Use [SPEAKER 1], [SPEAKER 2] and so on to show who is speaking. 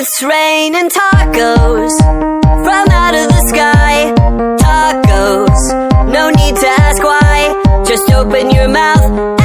[SPEAKER 1] It's raining tacos from out of the sky. Tacos, no need to ask why. Just open your mouth